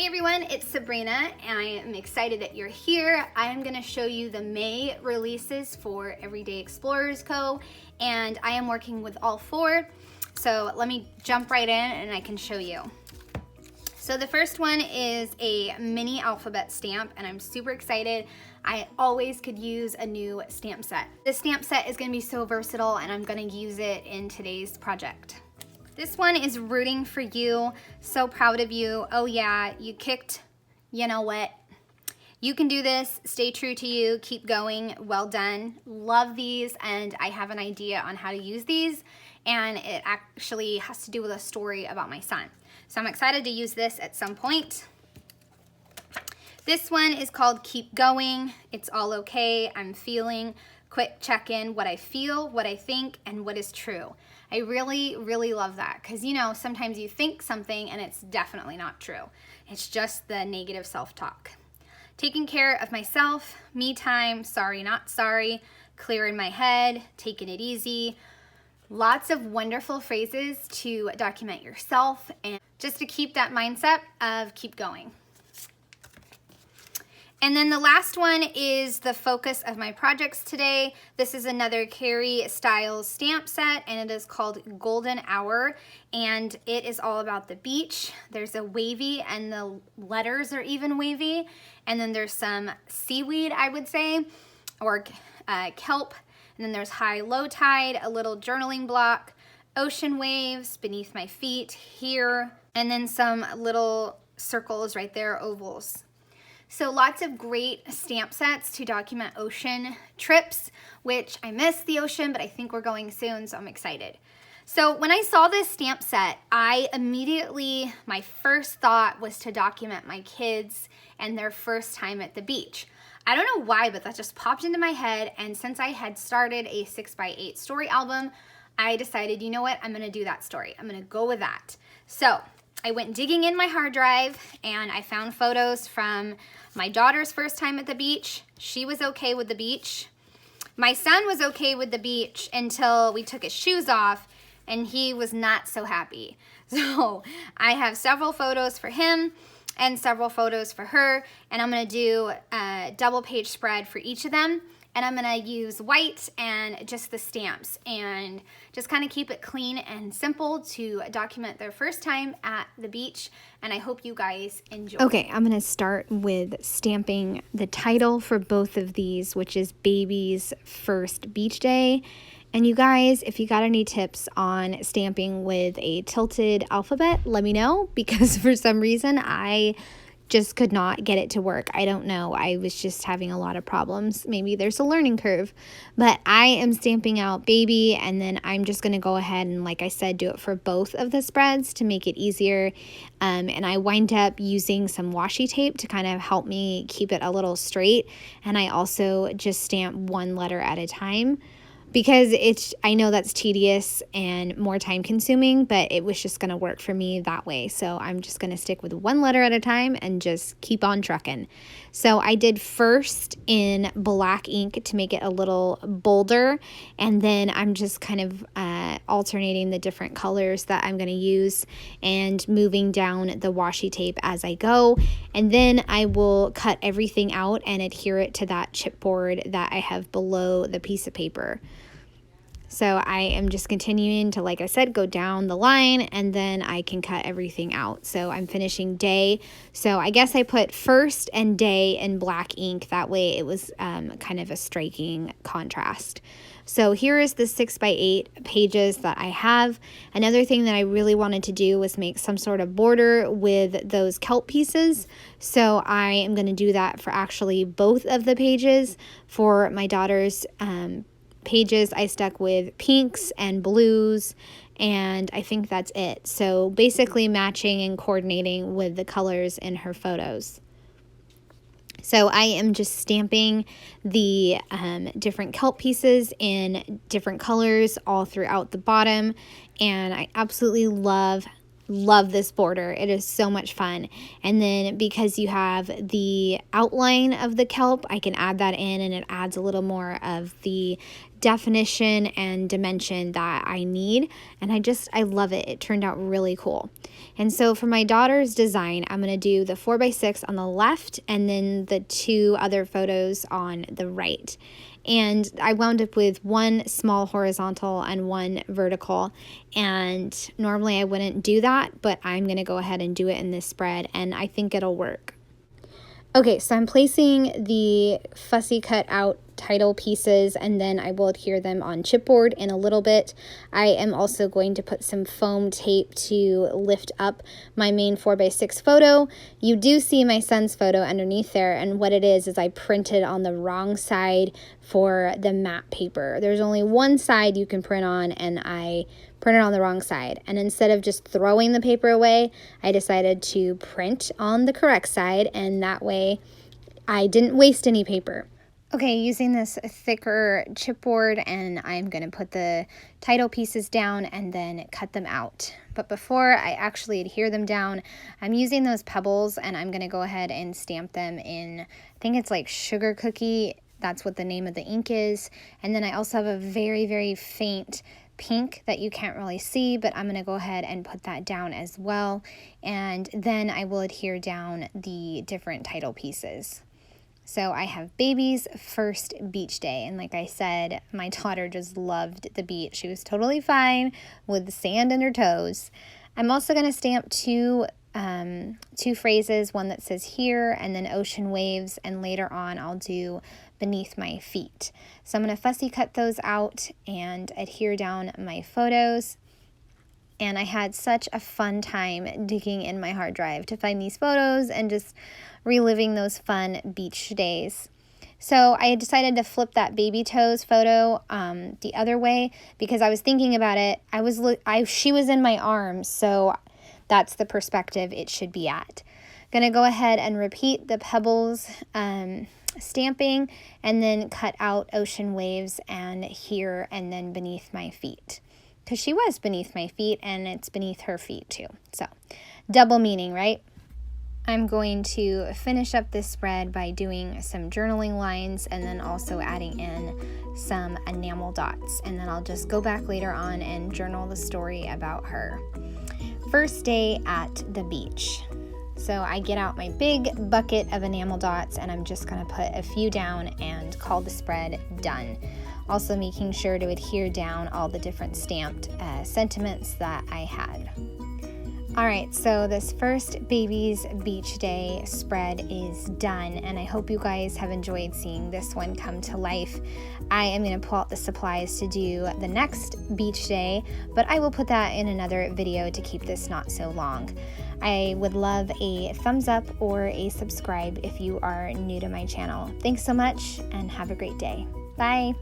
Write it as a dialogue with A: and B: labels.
A: Hey everyone, it's Sabrina and I am excited that you're here. I am going to show you the May releases for Everyday Explorers Co. and I am working with all four. So let me jump right in and I can show you. So the first one is a mini alphabet stamp and I'm super excited. I always could use a new stamp set. This stamp set is going to be so versatile and I'm going to use it in today's project. This one is rooting for you. So proud of you. Oh yeah, you kicked, you know what? You can do this. Stay true to you. Keep going. Well done. Love these and I have an idea on how to use these and it actually has to do with a story about my son. So I'm excited to use this at some point. This one is called Keep Going. It's all okay. I'm feeling. Quick check-in, what I feel, what I think, and what is true. I really, really love that because, you know, sometimes you think something and it's definitely not true. It's just the negative self-talk. Taking care of myself, me time, sorry, not sorry, clear in my head, taking it easy. Lots of wonderful phrases to document yourself and just to keep that mindset of keep going. And then the last one is the focus of my projects today. This is another Kari Stiles stamp set and it is called Golden Hour and it is all about the beach. There's a wavy and the letters are even wavy. And then there's some seaweed, I would say, or kelp. And then there's high, low tide, a little journaling block, ocean waves beneath my feet here, and then some little circles right there, ovals. So lots of great stamp sets to document ocean trips, which I miss the ocean, but I think we're going soon, so I'm excited. So when I saw this stamp set, my first thought was to document my kids and their first time at the beach. I don't know why, but that just popped into my head, and since I had started a 6x8 story album, I decided, you know what, I'm gonna do that story. I'm gonna go with that. So I went digging in my hard drive and I found photos from my daughter's first time at the beach. She was okay with the beach. My son was okay with the beach until we took his shoes off and he was not so happy. So I have several photos for him and several photos for her, and I'm gonna do a double page spread for each of them. And I'm gonna use white and just the stamps and just kind of keep it clean and simple to document their first time at the beach. And I hope you guys enjoy. Okay, I'm gonna start with stamping the title for both of these, which is Baby's First Beach Day. And you guys, if you got any tips on stamping with a tilted alphabet, let me know, because for some reason I just could not get it to work. I don't know. I was just having a lot of problems. Maybe there's a learning curve. But I am stamping out baby, and then I'm just going to go ahead and, like I said, do it for both of the spreads to make it easier. And I wind up using some washi tape to kind of help me keep it a little straight. And I also just stamp one letter at a time, because I know that's tedious and more time consuming, but it was just going to work for me that way. So I'm just going to stick with one letter at a time and just keep on trucking. So I did first in black ink to make it a little bolder, and then I'm just kind of alternating the different colors that I'm going to use and moving down the washi tape as I go. And then I will cut everything out and adhere it to that chipboard that I have below the piece of paper. So I am just continuing to, like I said, go down the line, and then I can cut everything out. So I'm finishing day. So I guess I put first and day in black ink. That way it was kind of a striking contrast. So here is the 6x8 pages that I have. Another thing that I really wanted to do was make some sort of border with those kelp pieces. So I am going to do that for actually both of the pages. For my daughter's pages, I stuck with pinks and blues, and I think that's it. So basically matching and coordinating with the colors in her photos. So I am just stamping the different kelp pieces in different colors all throughout the bottom, and I absolutely love this border. It is so much fun. And then because you have the outline of the kelp, I can add that in, and it adds a little more of the definition and dimension that I need, and I love it. It turned out really cool. And so for my daughter's design, I'm going to do the 4x6 on the left and then the 2 other photos on the right. And I wound up with 1 small horizontal and 1 vertical, and normally I wouldn't do that, but I'm going to go ahead and do it in this spread, and I think it'll work. Okay, so I'm placing the fussy cut out title pieces, and then I will adhere them on chipboard in a little bit. I am also going to put some foam tape to lift up my main 4x6 photo. You do see my son's photo underneath there, and what it is I printed on the wrong side for the matte paper. There's only one side you can print on, and I printed on the wrong side. And instead of just throwing the paper away, I decided to print on the correct side, and that way I didn't waste any paper. Okay, using this thicker chipboard, and I'm going to put the title pieces down and then cut them out. But before I actually adhere them down, I'm using those pebbles, and I'm going to go ahead and stamp them in, I think it's like sugar cookie. That's what the name of the ink is. And then I also have a very, very faint pink that you can't really see, but I'm going to go ahead and put that down as well. And then I will adhere down the different title pieces. So I have baby's first beach day, and like I said, my daughter just loved the beach. She was totally fine with the sand in her toes. I'm also going to stamp two phrases, one that says here and then ocean waves, and later on I'll do beneath my feet. So I'm going to fussy cut those out and adhere down my photos. And I had such a fun time digging in my hard drive to find these photos and just reliving those fun beach days. So I decided to flip that baby toes photo the other way because I was thinking about it. She was in my arms, so that's the perspective it should be at. Gonna go ahead and repeat the pebbles stamping, and then cut out ocean waves and here and then beneath my feet. Because she was beneath my feet, and it's beneath her feet too. So, double meaning, right? I'm going to finish up this spread by doing some journaling lines and then also adding in some enamel dots. And then I'll just go back later on and journal the story about her. First day at the beach. So I get out my big bucket of enamel dots, and I'm just going to put a few down and call the spread done. Also making sure to adhere down all the different stamped sentiments that I had. Alright, so this first baby's beach day spread is done, and I hope you guys have enjoyed seeing this one come to life. I am going to pull out the supplies to do the next beach day, but I will put that in another video to keep this not so long. I would love a thumbs up or a subscribe if you are new to my channel. Thanks so much, and have a great day. Bye!